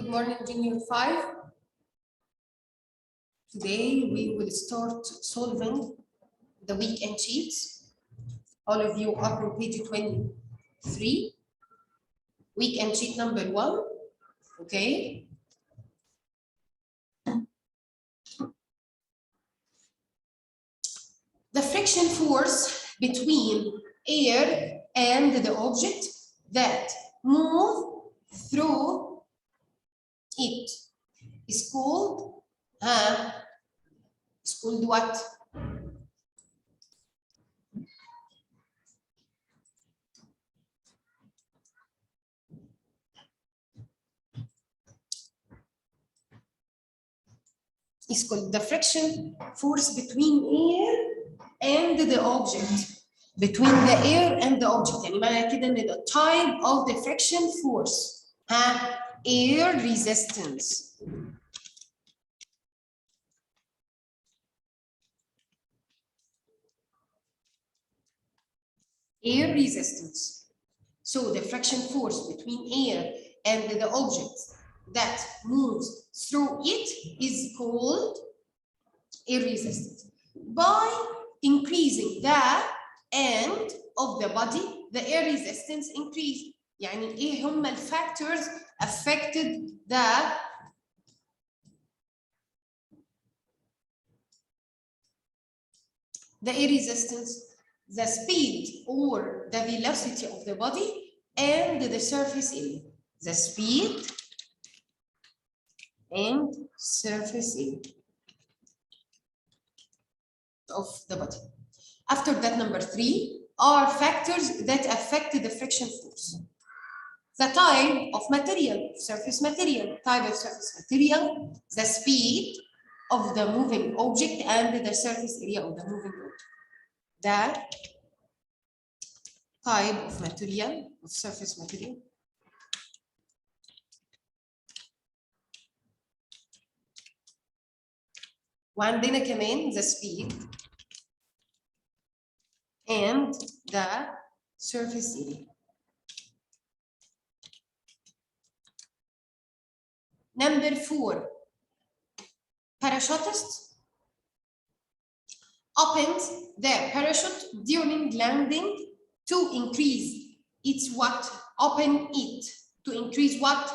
Good morning, jr5. Today we will start solving the weekend sheets. All of you are on page 23. Weekend sheet number 1. Okay. The friction force between air and the object that move through it is called what? It's called the friction force between air and the object. Between the air and the object. يعني معنى كده ان the type of the friction force air resistance. Air resistance. So the friction force between air and the object that moves through it is called air resistance. By increasing the end of the body, the air resistance increase. يعني ايه هم الفactors affected the air resistance? The speed or the velocity of the body and the surface area. The speed and surface area of the body. After that, number 3 are factors that affect the friction force. The type of material, surface material, type of surface material, the speed of the moving object and the surface area of the moving object. The type of material, of surface material. وعندنا كمان the speed and the surface area. Number 4, parachutist opens the parachute during landing to increase its what? Open it. To increase what?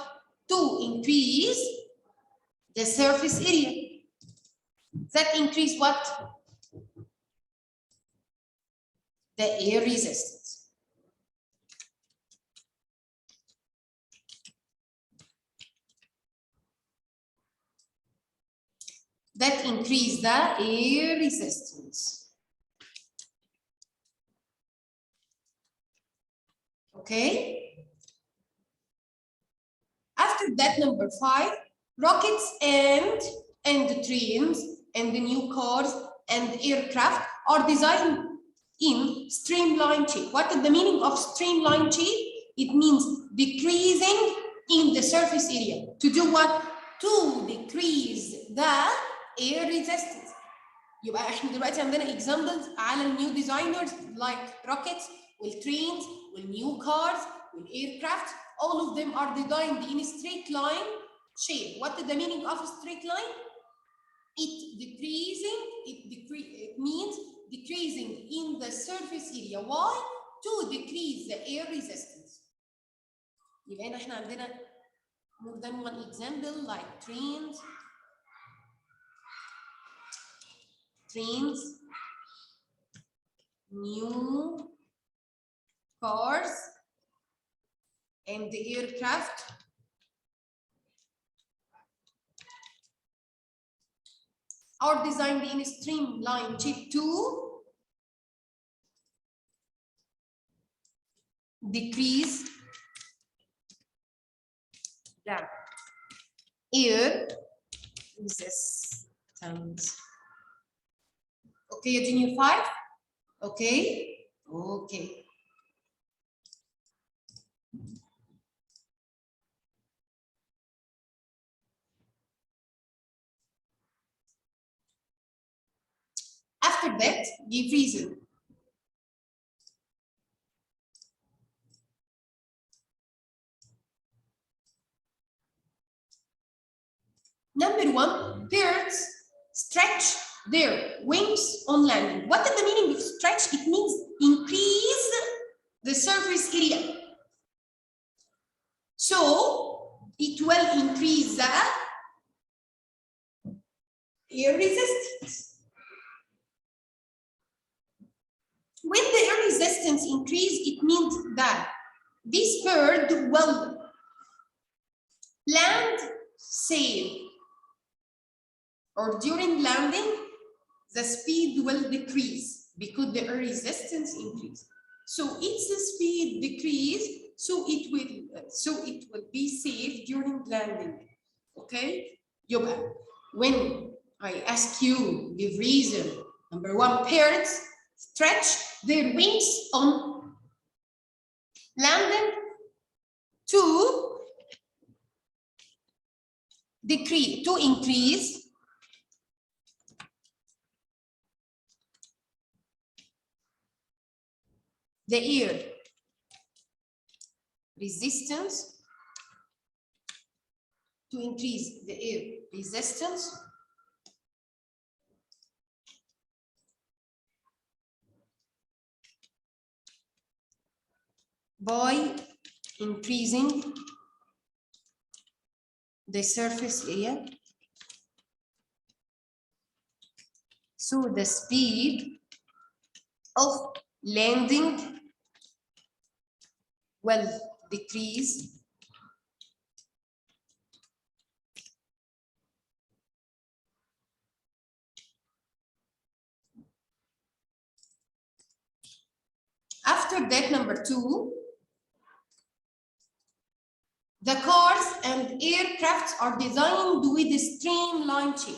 To increase the surface area. That increase what? The air resistance. That increase the air resistance. Okay. After that, number 5, rockets and trains and the new cars and aircraft are designed in streamlined shape. What is the meaning of streamlined shape? It means decreasing in the surface area. To do what? To decrease the air resistance. يبقى احنا دلوقتي عندنا examples على new designers like rockets, trains, new cars, aircraft. All of them are designed in a straight line shape. What is the meaning of a straight line? It means decreasing in the surface area. Why? To decrease the air resistance. يبقى احنا عندنا more than one example like trains, new cars, and the aircraft. Are designed in a streamlined shape to decrease the air resistance. Okay, jr5? Okay? Okay. After that, give reason. Number 1, birds stretch their wings on landing. What is the meaning of stretch? It means increase the surface area. So it will increase the air resistance. When the air resistance increase, it means that this bird will land safe, or during landing, the speed will decrease because the air resistance increase. So its speed decrease, so it will be safe during landing. Okay? يبقى when I ask you the reason, number 1, birds stretch their wings on landing. 2, increase the air resistance, to increase the air resistance by increasing the surface area. So the speed of landing will decrease. After that, number 2, the cars and aircrafts are designed with a streamlined shape.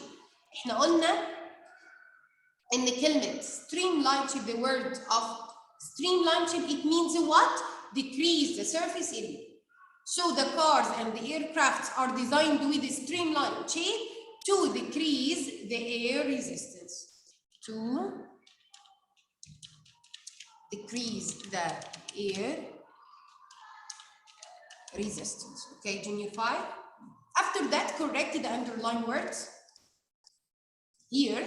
احنا قلنا in the كلمة streamlined shape, the word of streamlined shape, it means what? Decrease the surface area. So the cars and the aircrafts are designed with a streamlined shape to decrease the air resistance. To decrease the air resistance. Okay, junior 5. After that, correct the underlined words. Here,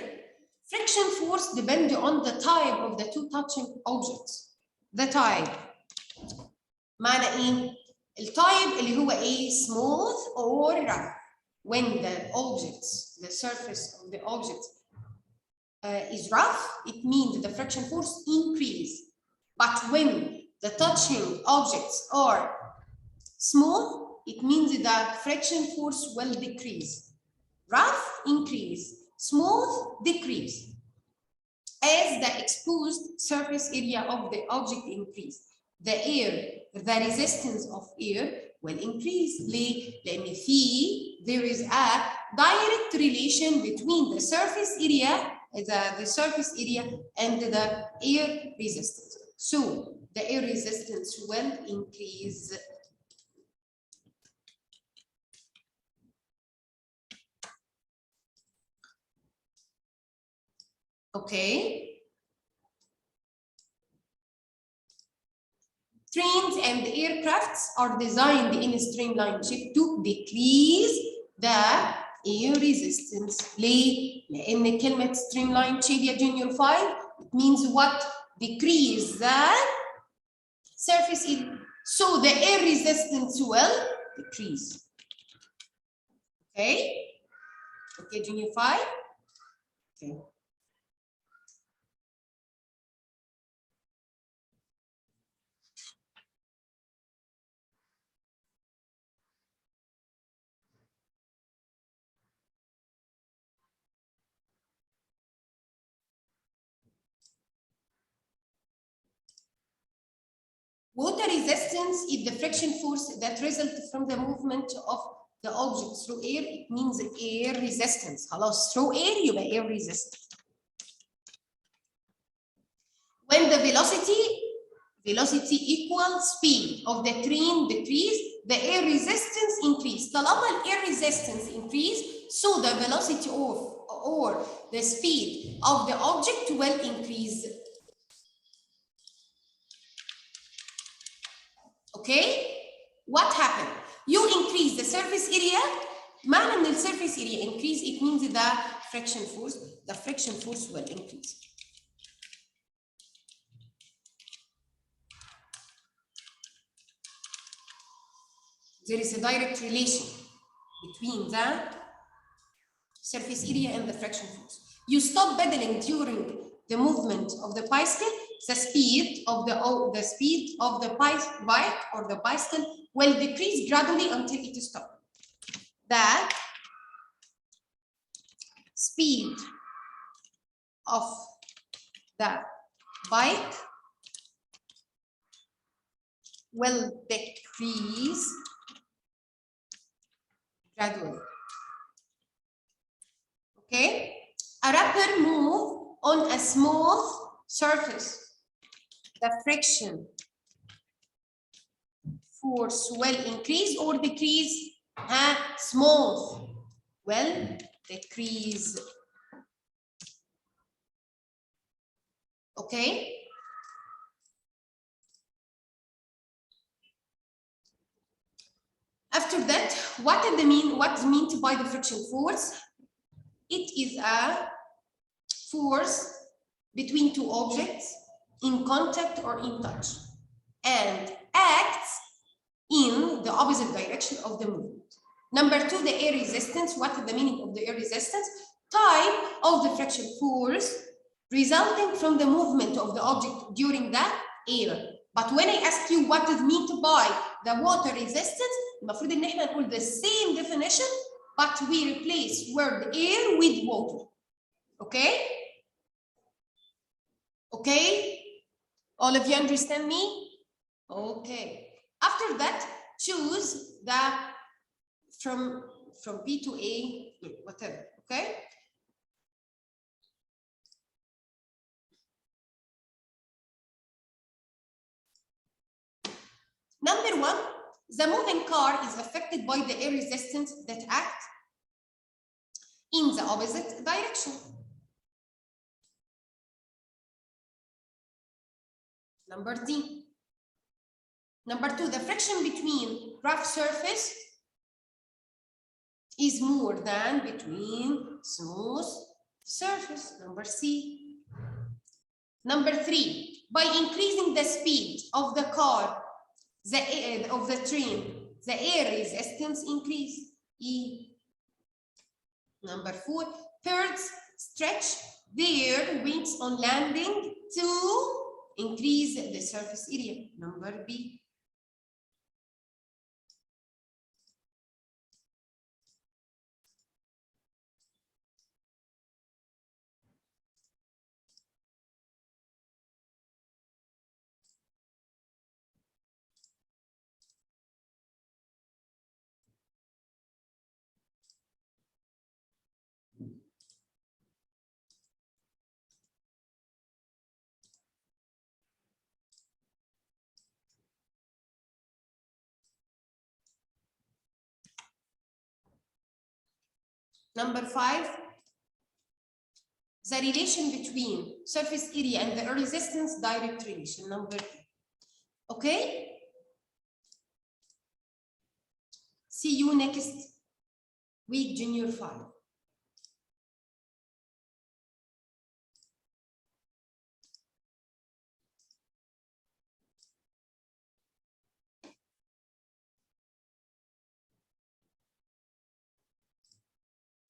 friction force depends on the type of the two touching objects. The type. معنى ايه؟ التايب اللي هو ايه؟ smooth or rough. When the objects, the surface of the object is rough, it means the friction force increase. But when the touching objects are smooth, it means that friction force will decrease. Rough, increase. Smooth, decrease. As the exposed surface area of the object increase, the resistance of air will increase. ليه؟ لأن there is a direct relation between the surface area, the surface area and the air resistance. So the air resistance will increase. Okay. Trains and aircrafts are designed in a streamlined shape to decrease the air resistance. ليه؟ لأن كلمة streamlined shape يا junior 5 it means what? Decrease the surface area. So the air resistance will decrease. Okay? Okay, junior 5? Okay. Water resistance is the friction force that results from the movement of the object through air. It means air resistance. خلاص through air يبقى air resistance. When the velocity equals speed of the train decrease, the air resistance increase. طالما air resistance increase, so the velocity or the speed of the object will increase. Okay, what happened? You increase the surface area معنى ان السيرفيس اريا increase it means the friction force will increase. There is a direct relation between the surface area and the friction force. You stop pedaling during the movement of the bicycle, the speed of the bike or the bicycle will decrease gradually until it stops. The speed of the bike will decrease gradually. Okay? A rapper move on a smooth surface. The friction force will increase or decrease. Smooth will decrease. Okay? After that, what is meant by the friction force? It is a force between two objects in contact or in touch and acts in the opposite direction of the movement. Number two, the air resistance. What is the meaning of the air resistance? Type of the friction force resulting from the movement of the object during the air. But when I ask you what is meant by the water resistance, المفروض ان احنا نقول the same definition but we replace word air with water. Okay? Okay? All of you understand me? Okay. After that, choose the from B to A, whatever. Okay? Number one, the moving car is affected by the air resistance that act in the opposite direction. Number D. Number two, the friction between rough surface is more than between smooth surface. Number C. Number three, by increasing the speed of the car, of the train, the air resistance increase. E. Number four, birds stretch their wings on landing to increase the surface area. Number B. Number five, the relation between surface area and the resistance, direct relation. Number two. Okay? See you next week, junior 5.